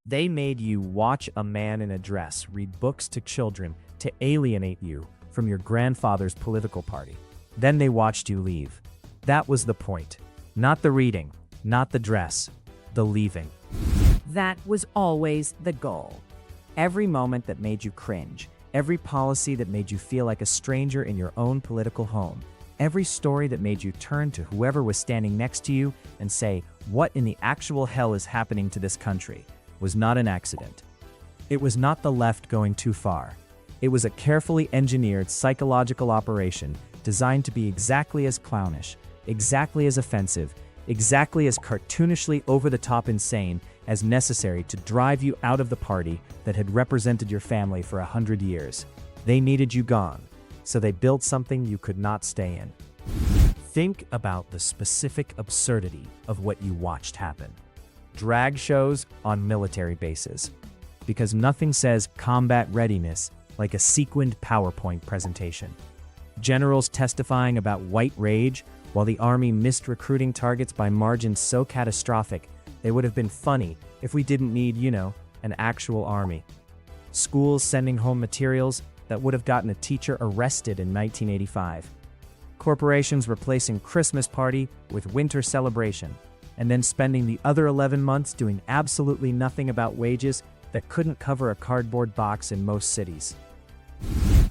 They made you watch a man in a dress read books to children to alienate you from your grandfather's political party. Then they watched you leave. That was the point. Not the reading, not the dress, the leaving. That was always the goal. Every moment that made you cringe, every policy that made you feel like a stranger in your own political home, every story that made you turn to whoever was standing next to you and say, "What in the actual hell is happening to this country?" was not an accident. It was not the left going too far. It was a carefully engineered psychological operation designed to be exactly as clownish, exactly as offensive, exactly as cartoonishly over-the-top insane as necessary to drive you out of the party that had represented your family for 100 years. They needed you gone, so they built something you could not stay in. Think about the specific absurdity of what you watched happen. Drag shows on military bases. Because nothing says combat readiness like a sequined PowerPoint presentation. Generals testifying about white rage while the Army missed recruiting targets by margins so catastrophic they would have been funny if we didn't need, an actual army. Schools sending home materials that would have gotten a teacher arrested in 1985. Corporations replacing Christmas party with winter celebration, and then spending the other 11 months doing absolutely nothing about wages that couldn't cover a cardboard box in most cities.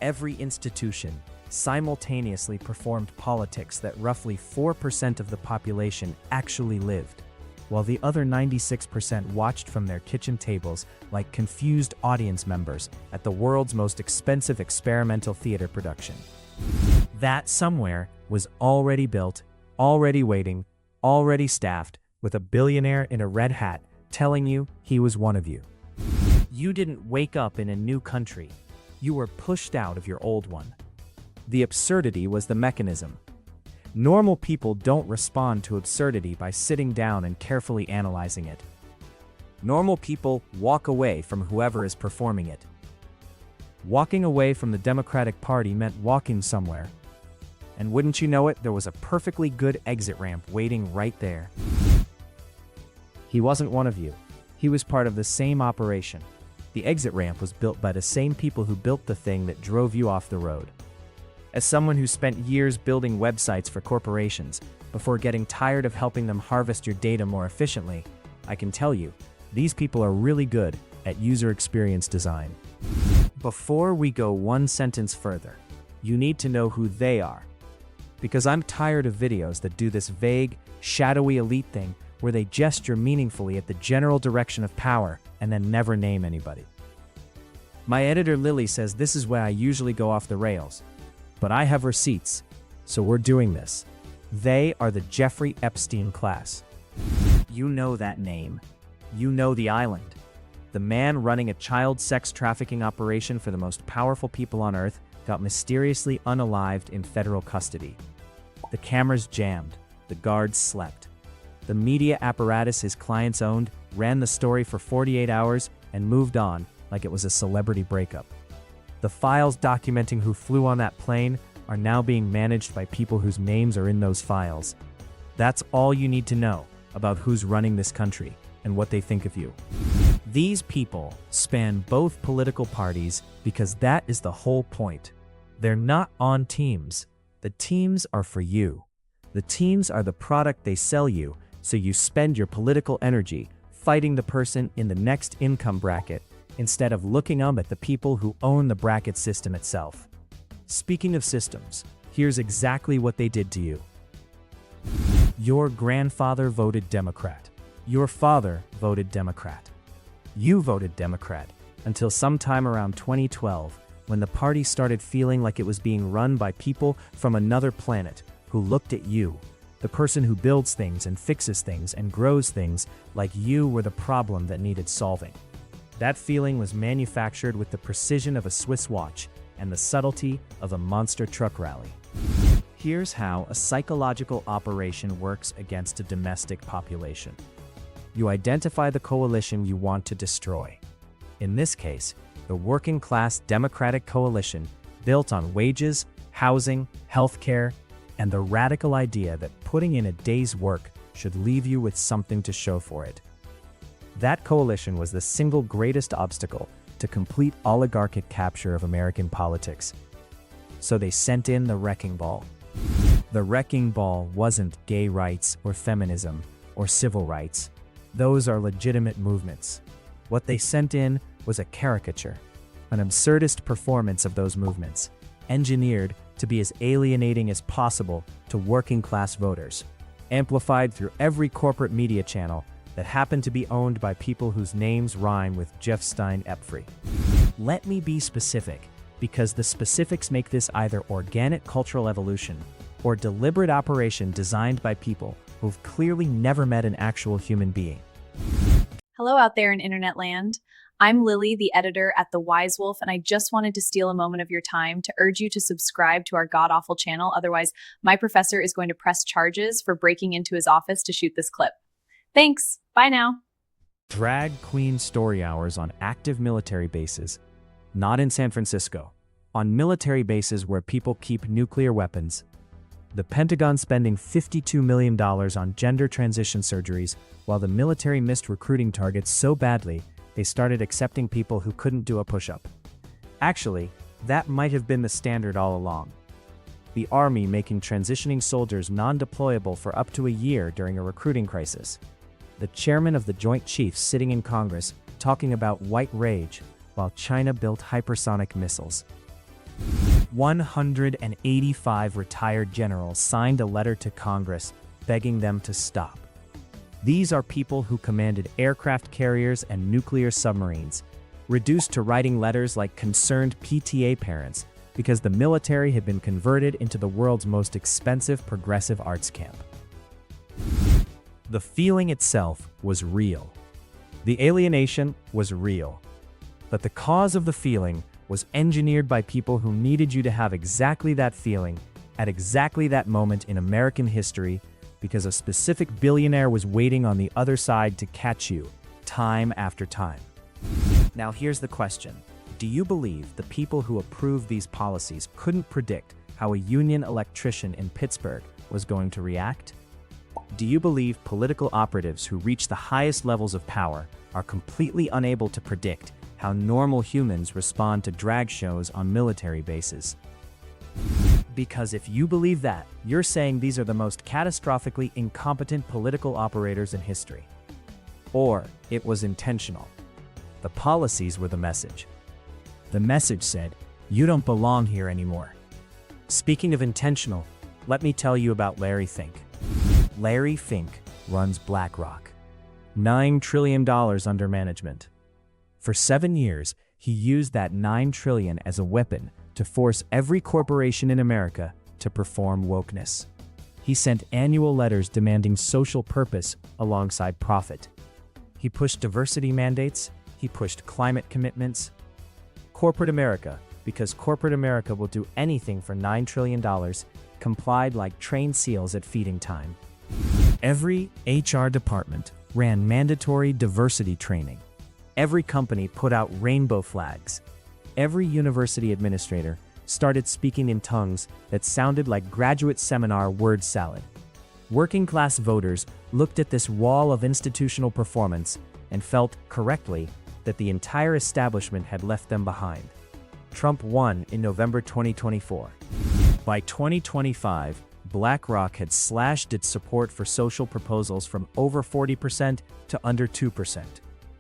Every institution simultaneously performed politics that roughly 4% of the population actually lived, while the other 96% watched from their kitchen tables like confused audience members at the world's most expensive experimental theater production. That somewhere was already built, already waiting, already staffed, with a billionaire in a red hat telling you he was one of you. You didn't wake up in a new country. You were pushed out of your old one. The absurdity was the mechanism. Normal people don't respond to absurdity by sitting down and carefully analyzing it. Normal people walk away from whoever is performing it. Walking away from the Democratic Party meant walking somewhere. And wouldn't you know it, there was a perfectly good exit ramp waiting right there. He wasn't one of you. He was part of the same operation. The exit ramp was built by the same people who built the thing that drove you off the road. As someone who spent years building websites for corporations before getting tired of helping them harvest your data more efficiently, I can tell you, these people are really good at user experience design. Before we go one sentence further, you need to know who they are. Because I'm tired of videos that do this vague, shadowy elite thing where they gesture meaningfully at the general direction of power and then never name anybody. My editor Lily says this is where I usually go off the rails. But I have receipts, so we're doing this. They are the Jeffrey Epstein class. You know that name. You know the island. The man running a child sex trafficking operation for the most powerful people on Earth got mysteriously unalived in federal custody. The cameras jammed. The guards slept. The media apparatus his clients owned ran the story for 48 hours and moved on like it was a celebrity breakup. The files documenting who flew on that plane are now being managed by people whose names are in those files. That's all you need to know about who's running this country and what they think of you. These people span both political parties because that is the whole point. They're not on teams. The teams are for you. The teams are the product they sell you, so you spend your political energy fighting the person in the next income bracket instead of looking up at the people who own the bracket system itself. Speaking of systems, here's exactly what they did to you. Your grandfather voted Democrat. Your father voted Democrat. You voted Democrat until sometime around 2012, when the party started feeling like it was being run by people from another planet who looked at you, the person who builds things and fixes things and grows things, like you were the problem that needed solving. That feeling was manufactured with the precision of a Swiss watch and the subtlety of a monster truck rally. Here's how a psychological operation works against a domestic population. You identify the coalition you want to destroy. In this case, the working class Democratic coalition built on wages, housing, healthcare, and the radical idea that putting in a day's work should leave you with something to show for it. That coalition was the single greatest obstacle to complete oligarchic capture of American politics. So they sent in the wrecking ball. The wrecking ball wasn't gay rights or feminism or civil rights. Those are legitimate movements. What they sent in was a caricature, an absurdist performance of those movements, engineered to be as alienating as possible to working-class voters, amplified through every corporate media channel that happened to be owned by people whose names rhyme with Jeff Steinepfrey. Let me be specific, because the specifics make this either organic cultural evolution or deliberate operation designed by people who've clearly never met an actual human being. Hello out there in internet land. I'm Lily, the editor at The Wise Wolf, and I just wanted to steal a moment of your time to urge you to subscribe to our god-awful channel. Otherwise, my professor is going to press charges for breaking into his office to shoot this clip. Thanks. Bye now. Drag queen story hours on active military bases. Not in San Francisco. On military bases where people keep nuclear weapons. The Pentagon spending $52 million on gender transition surgeries, while the military missed recruiting targets so badly they started accepting people who couldn't do a push-up. Actually, that might have been the standard all along. The Army making transitioning soldiers non-deployable for up to a year during a recruiting crisis. The chairman of the Joint Chiefs sitting in Congress talking about white rage while China built hypersonic missiles. 185 retired generals signed a letter to Congress begging them to stop. These are people who commanded aircraft carriers and nuclear submarines, reduced to writing letters like concerned PTA parents because the military had been converted into the world's most expensive progressive arts camp. The feeling itself was real. The alienation was real. But the cause of the feeling was engineered by people who needed you to have exactly that feeling at exactly that moment in American history because a specific billionaire was waiting on the other side to catch you, time after time. Now here's the question. Do you believe the people who approved these policies couldn't predict how a union electrician in Pittsburgh was going to react? Do you believe political operatives who reach the highest levels of power are completely unable to predict how normal humans respond to drag shows on military bases? Because if you believe that, you're saying these are the most catastrophically incompetent political operators in history. Or it was intentional. The policies were the message. The message said, you don't belong here anymore. Speaking of intentional, let me tell you about Larry Fink. Larry Fink runs BlackRock. $9 trillion under management. For 7 years, he used that $9 trillion as a weapon to force every corporation in America to perform wokeness. He sent annual letters demanding social purpose alongside profit. He pushed diversity mandates, he pushed climate commitments. Corporate America, because corporate America will do anything for $9 trillion, complied like trained seals at feeding time. Every HR department ran mandatory diversity training. Every company put out rainbow flags. Every university administrator started speaking in tongues that sounded like graduate seminar word salad. Working-class voters looked at this wall of institutional performance and felt, correctly, that the entire establishment had left them behind. Trump won in November 2024. By 2025, BlackRock had slashed its support for social proposals from over 40% to under 2%.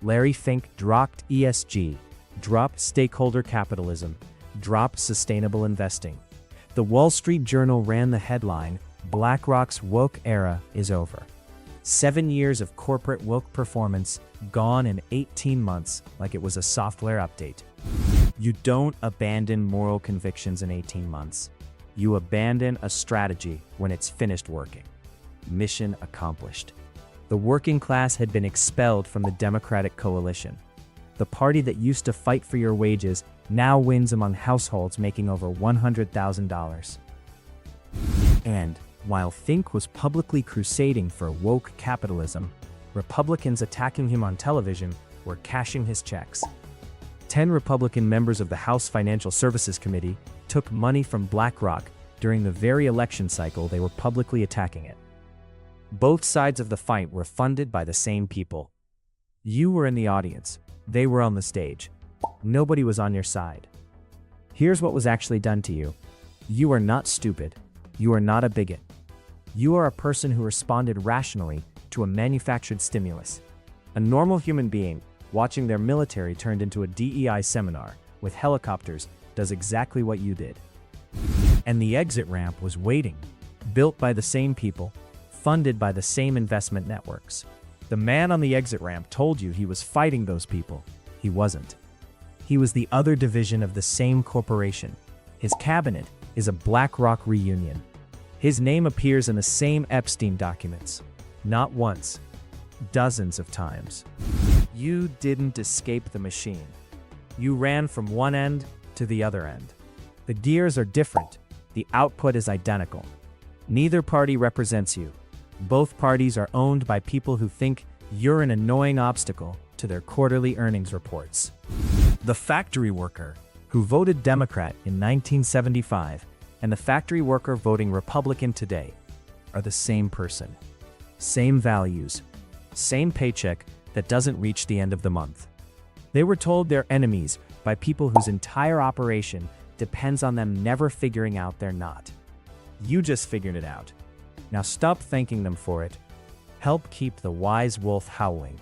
Larry Fink dropped ESG, dropped stakeholder capitalism, dropped sustainable investing. The Wall Street Journal ran the headline, BlackRock's woke era is over. 7 years of corporate woke performance gone in 18 months like it was a software update. You don't abandon moral convictions in 18 months. You abandon a strategy when it's finished working. Mission accomplished. The working class had been expelled from the Democratic coalition. The party that used to fight for your wages now wins among households making over $100,000. And while Fink was publicly crusading for woke capitalism, Republicans attacking him on television were cashing his checks. 10 Republican members of the House Financial Services Committee took money from BlackRock during the very election cycle they were publicly attacking it. Both sides of the fight were funded by the same people. You were in the audience. They were on the stage. Nobody was on your side. Here's what was actually done to you. You are not stupid. You are not a bigot. You are a person who responded rationally to a manufactured stimulus. A normal human being watching their military turned into a DEI seminar with helicopters does exactly what you did. And the exit ramp was waiting, built by the same people, funded by the same investment networks. The man on the exit ramp told you he was fighting those people. He wasn't. He was the other division of the same corporation. His cabinet is a BlackRock reunion. His name appears in the same Epstein documents. Not once, dozens of times. You didn't escape the machine. You ran from one end to the other end. The gears are different. The output is identical. Neither party represents you. Both parties are owned by people who think you're an annoying obstacle to their quarterly earnings reports. The factory worker who voted Democrat in 1975 and the factory worker voting Republican today are the same person. Same values. Same paycheck that doesn't reach the end of the month. They were told they're enemies by people whose entire operation depends on them never figuring out they're not. You just figured it out. Now stop thanking them for it. Help keep the wise wolf howling.